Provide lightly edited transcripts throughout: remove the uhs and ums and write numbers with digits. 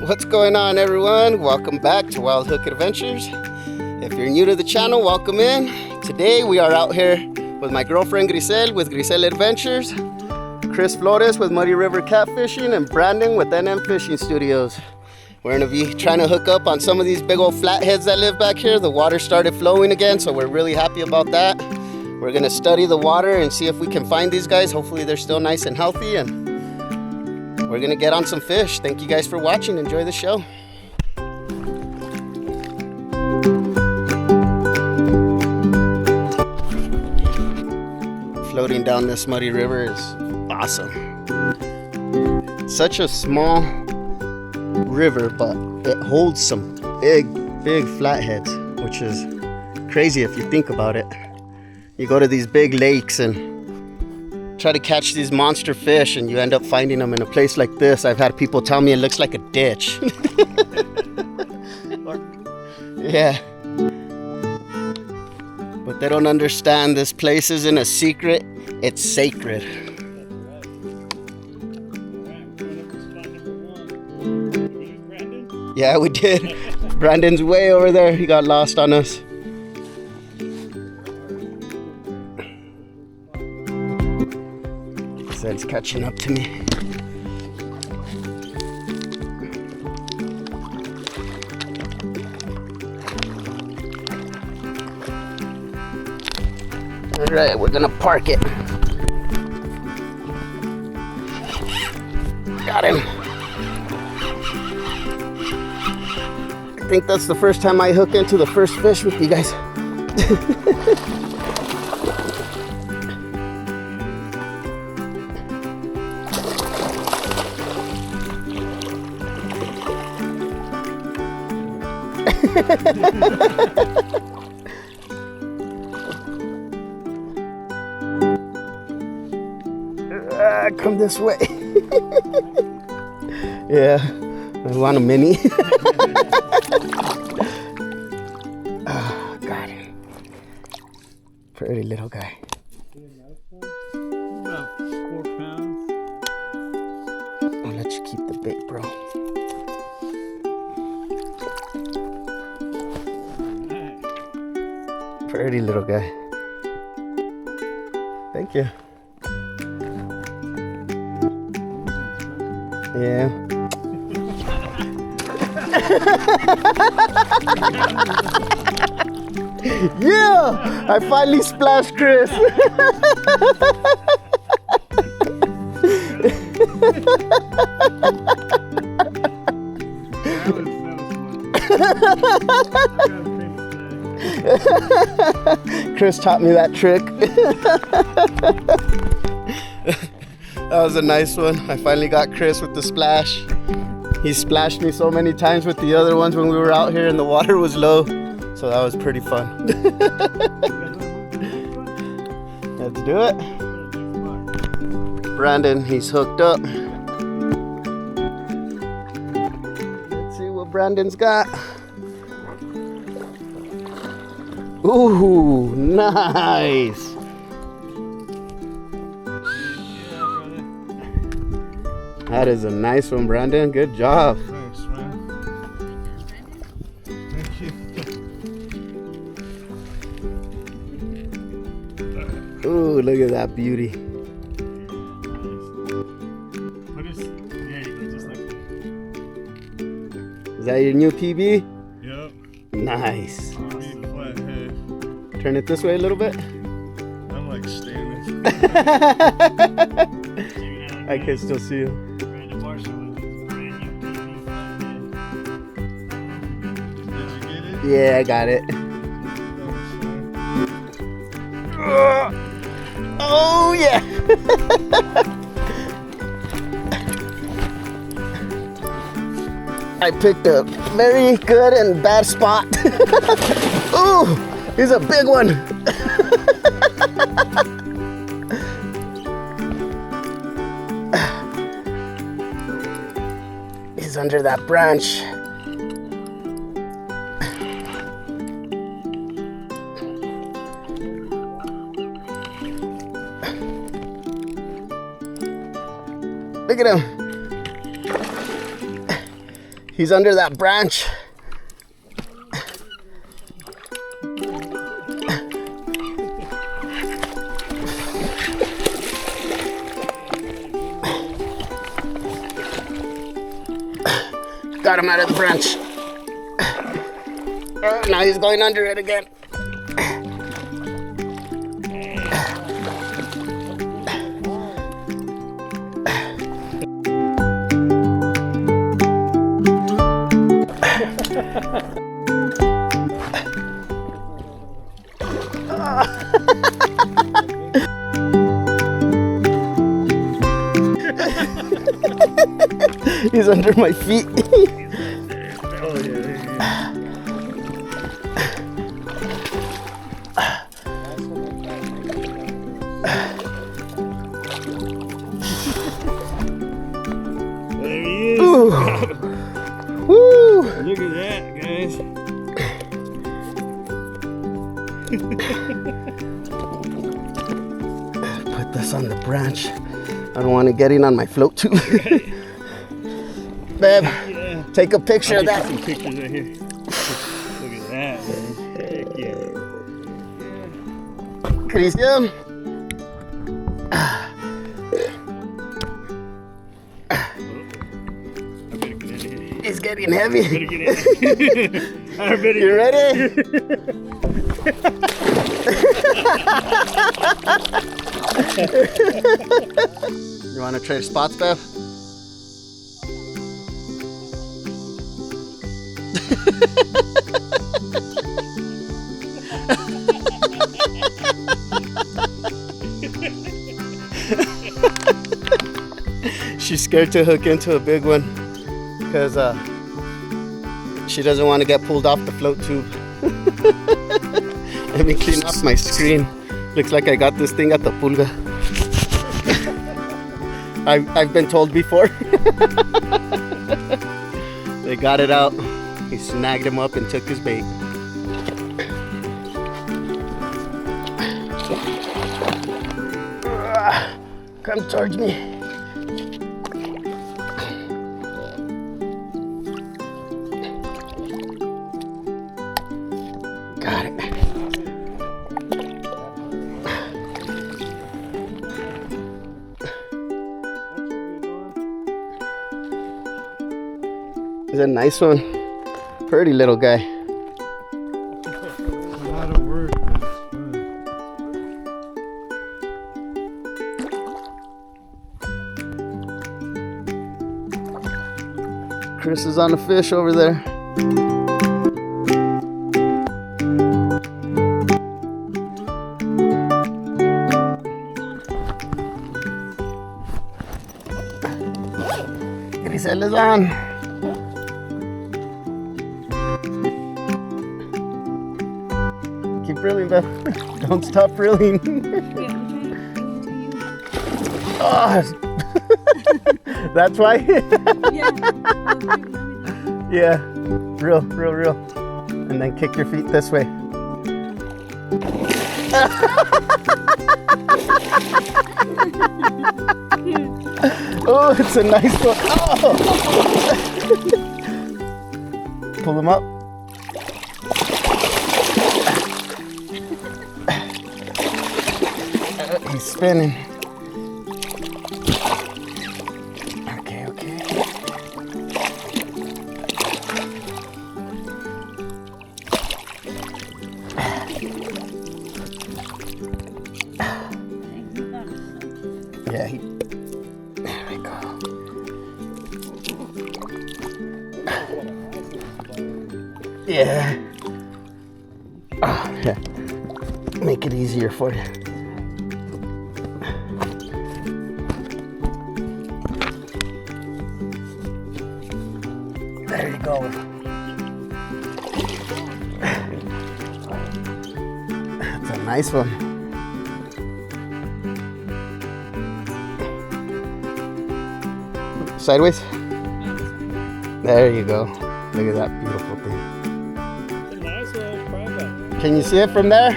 What's going on, everyone? Welcome back to Wildhook Adventures. If you're new to the channel, welcome in. Today we are out here with my girlfriend Grizel with Grizel Adventures, Kris Flores with Muddy River Catfishing, and Brandon with NM Fishing Studios. We're gonna be trying to hook up on some of these big old flatheads that live back here. The water started flowing again, so we're really happy about that. We're gonna study the water and see if we can find these guys. Hopefully they're still nice and healthy, and we're gonna get on some fish. Thank you guys for watching. Enjoy the show. Floating down this muddy river is awesome. Such a small river, but it holds some big flatheads, which is crazy if you think about it. You go to these big lakes and try to catch these monster fish, and you end up finding them in a place like this. I've had people tell me it looks like a ditch. Yeah. But they don't understand this place isn't a secret, it's sacred. Yeah, we did. Brandon's way over there. He got lost on us. So it's catching up to me. All right, we're gonna park it. Got him. I think that's the first time I hook into the first fish with you guys. Come this way. Yeah, I want a mini. Oh, got him. Pretty little guy. About 4 pounds. I'll let you keep the bait, bro. Pretty little guy. Thank you. Yeah. Yeah! I finally splashed Kris. Kris taught me that trick. That was a nice one. I finally got Kris with the splash. He splashed me so many times with the other ones when we were out here and the water was low. So that was pretty fun. Let's do it. Brandon, he's hooked up. Let's see what Brandon's got. Ooh, nice. That is a nice one, Brandon. Good job. Thanks, man. Thank you. Ooh, look at that beauty. What is? Yeah, you go just like that. Is that your new PB? Yep. Nice. Big flathead. Turn it this way a little bit. I'm like standing. I can still see you. Yeah, I got it. Oh, yeah. I picked a very good and bad spot. Ooh, he's a big one. He's under that branch. Look at him. He's under that branch. Got him out of the branch. Oh, now he's going under it again. He's under my feet. Oh, yeah. There he is. Ooh. Woo. Look at that, guys. Put this on the branch. I don't want to get in on my float tube. Babe, Yeah. take a picture I'll of get that. some pictures right here. Look at that, man. Heck yeah. Christian. I better get in here. He's getting heavy. Better get in. I better You ready? You want to trade spots, Bev? She's scared to hook into a big one because she doesn't want to get pulled off the float tube. Let me clean off my screen. Looks like I got this thing at the pulga. I've been told before. They got it out. He snagged him up and took his bait. Come towards me. Got it. He's a nice one. Pretty little guy. A lot of work, but it's fun. Kris is on a fish over there. Grizel is on. Keep reeling, Beth. Don't stop reeling. Oh, that's why? Yeah. Reel, reel, reel. And then kick your feet this way. Oh, it's a nice one. Oh. Pull him up. He's spinning. Okay, okay. Yeah, there we go. Yeah. Oh, yeah. Make it easier for you. There you go. That's a nice one. Sideways? There you go. Look at that beautiful thing. It's a nice little private. Can you see it from there?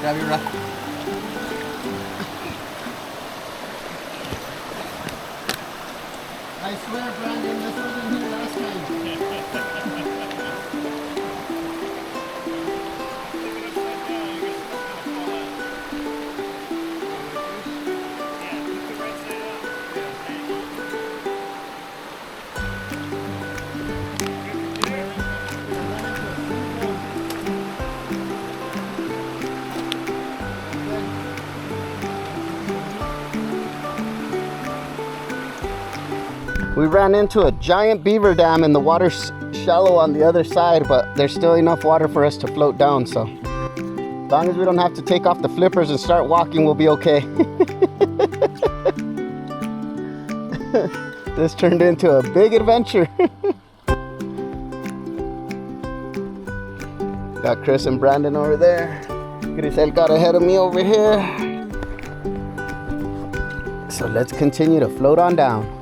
Grab your rod. I swear, Brandon, this wasn't here last time. We ran into a giant beaver dam and the water's shallow on the other side, but there's still enough water for us to float down, so as long as we don't have to take off the flippers and start walking, we'll be okay. This turned into a big adventure. Got Kris and Brandon over there. Grizel got ahead of me over here. So let's continue to float on down.